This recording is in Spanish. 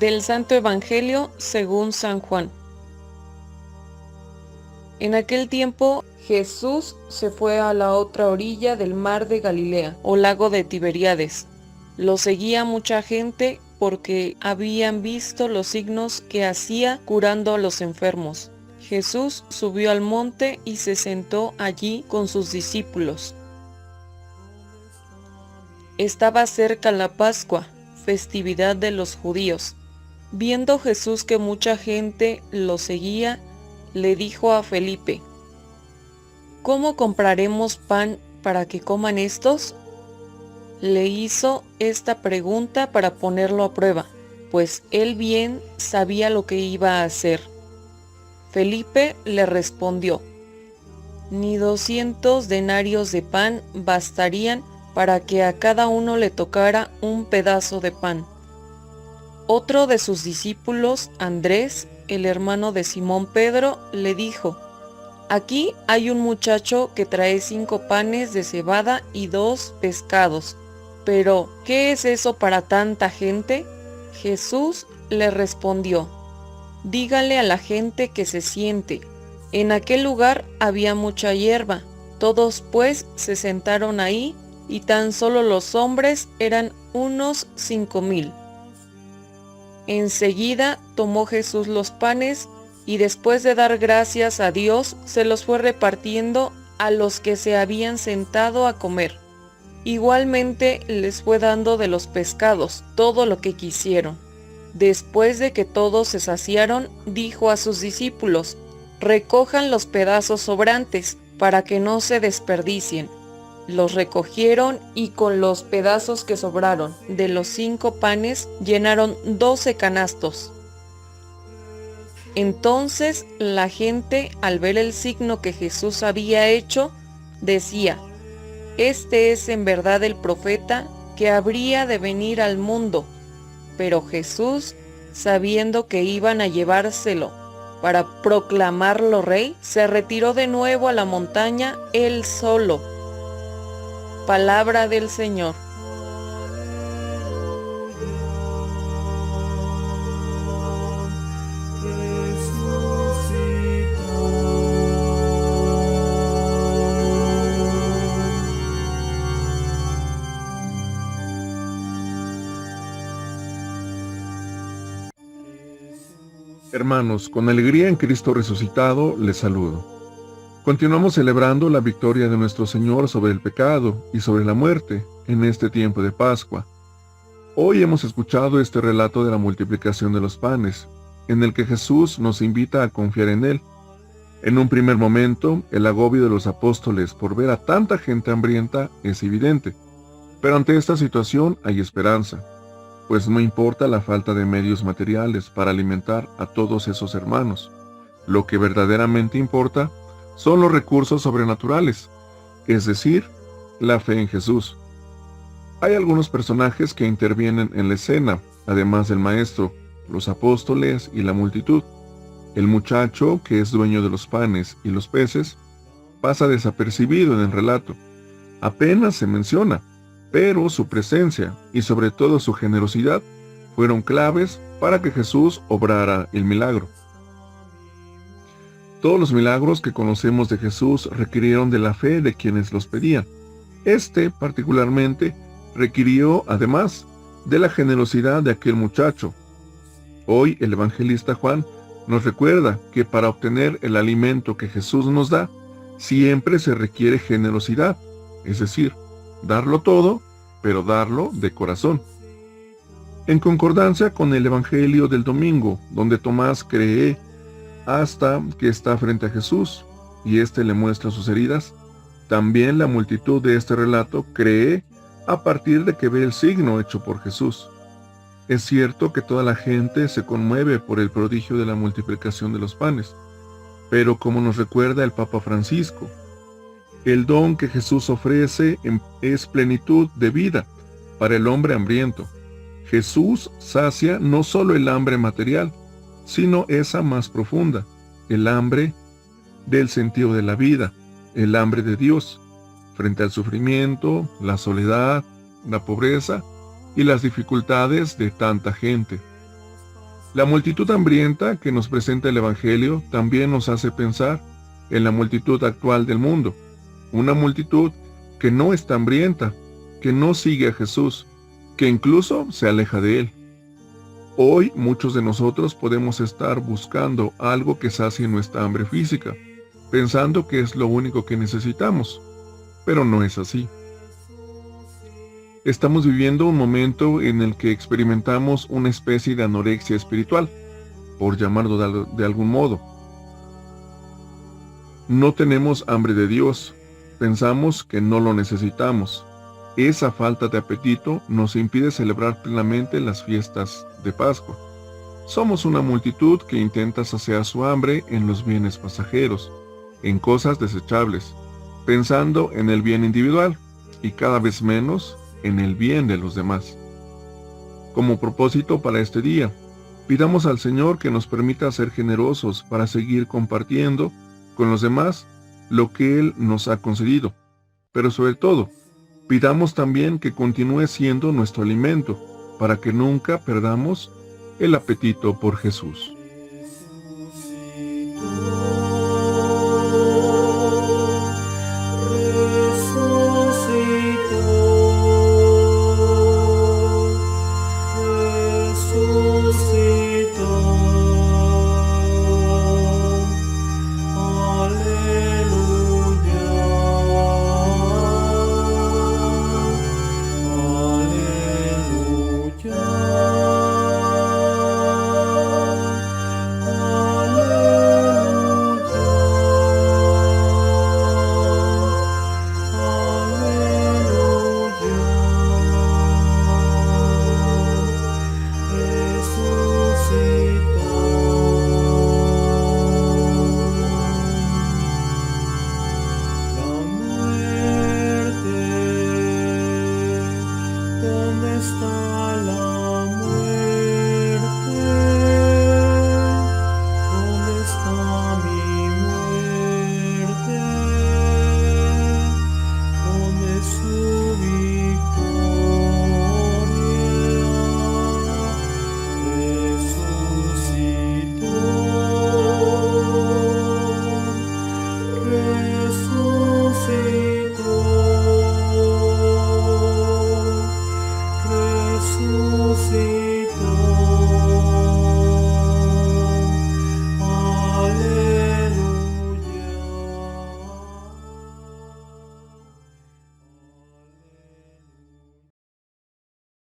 Del Santo Evangelio según San Juan. En aquel tiempo Jesús se fue a la otra orilla del mar de Galilea, o lago de Tiberíades. Lo seguía mucha gente porque habían visto los signos que hacía curando a los enfermos. Jesús subió al monte y se sentó allí con sus discípulos. Estaba cerca la Pascua, festividad de los judíos. Viendo Jesús que mucha gente lo seguía, le dijo a Felipe: ¿Cómo compraremos pan para que coman estos? Le hizo esta pregunta para ponerlo a prueba, pues él bien sabía lo que iba a hacer. Felipe le respondió: Ni 200 denarios de pan bastarían para que a cada uno le tocara un pedazo de pan. Otro de sus discípulos, Andrés, el hermano de Simón Pedro, le dijo: Aquí hay un muchacho que trae 5 panes de cebada y 2 pescados. Pero, ¿qué es eso para tanta gente? Jesús le respondió: Dígale a la gente que se siente. En aquel lugar había mucha hierba. Todos pues se sentaron ahí, y tan solo los hombres eran unos 5,000. Enseguida tomó Jesús los panes, y después de dar gracias a Dios, se los fue repartiendo a los que se habían sentado a comer. Igualmente les fue dando de los pescados todo lo que quisieron. Después de que todos se saciaron, dijo a sus discípulos: Recojan los pedazos sobrantes, para que no se desperdicien. Los recogieron y con los pedazos que sobraron de los 5 panes llenaron 12 canastos. Entonces la gente, al ver el signo que Jesús había hecho, decía: Este es en verdad el profeta que habría de venir al mundo. Pero Jesús, sabiendo que iban a llevárselo para proclamarlo rey, se retiró de nuevo a la montaña él solo. Palabra del Señor. Hermanos, con alegría en Cristo resucitado, les saludo. Continuamos celebrando la victoria de nuestro Señor sobre el pecado y sobre la muerte en este tiempo de Pascua. Hoy hemos escuchado este relato de la multiplicación de los panes, en el que Jesús nos invita a confiar en Él. En un primer momento, el agobio de los apóstoles por ver a tanta gente hambrienta es evidente, pero ante esta situación hay esperanza, pues no importa la falta de medios materiales para alimentar a todos esos hermanos. Lo que verdaderamente importa son los recursos sobrenaturales, es decir, la fe en Jesús. Hay algunos personajes que intervienen en la escena, además del maestro, los apóstoles y la multitud. El muchacho, que es dueño de los panes y los peces, pasa desapercibido en el relato. Apenas se menciona, pero su presencia y sobre todo su generosidad fueron claves para que Jesús obrara el milagro. Todos los milagros que conocemos de Jesús requirieron de la fe de quienes los pedían. Este, particularmente, requirió, además, de la generosidad de aquel muchacho. Hoy el evangelista Juan nos recuerda que para obtener el alimento que Jesús nos da, siempre se requiere generosidad, es decir, darlo todo, pero darlo de corazón. En concordancia con el Evangelio del domingo, donde Tomás cree hasta que está frente a Jesús, y éste le muestra sus heridas, también la multitud de este relato cree a partir de que ve el signo hecho por Jesús. Es cierto que toda la gente se conmueve por el prodigio de la multiplicación de los panes, pero como nos recuerda el Papa Francisco, el don que Jesús ofrece es plenitud de vida para el hombre hambriento. Jesús sacia no solo el hambre material, sino esa más profunda, el hambre del sentido de la vida, el hambre de Dios, frente al sufrimiento, la soledad, la pobreza y las dificultades de tanta gente. La multitud hambrienta que nos presenta el Evangelio también nos hace pensar en la multitud actual del mundo, una multitud que no está hambrienta, que no sigue a Jesús, que incluso se aleja de Él. Hoy muchos de nosotros podemos estar buscando algo que sacie nuestra hambre física, pensando que es lo único que necesitamos, pero no es así. Estamos viviendo un momento en el que experimentamos una especie de anorexia espiritual, por llamarlo de algún modo. No tenemos hambre de Dios, pensamos que no lo necesitamos. Esa falta de apetito nos impide celebrar plenamente las fiestas de Pascua. Somos una multitud que intenta saciar su hambre en los bienes pasajeros, en cosas desechables, pensando en el bien individual y cada vez menos en el bien de los demás. Como propósito para este día, pidamos al Señor que nos permita ser generosos para seguir compartiendo con los demás lo que Él nos ha concedido, pero sobre todo, pidamos también que continúe siendo nuestro alimento para que nunca perdamos el apetito por Jesús.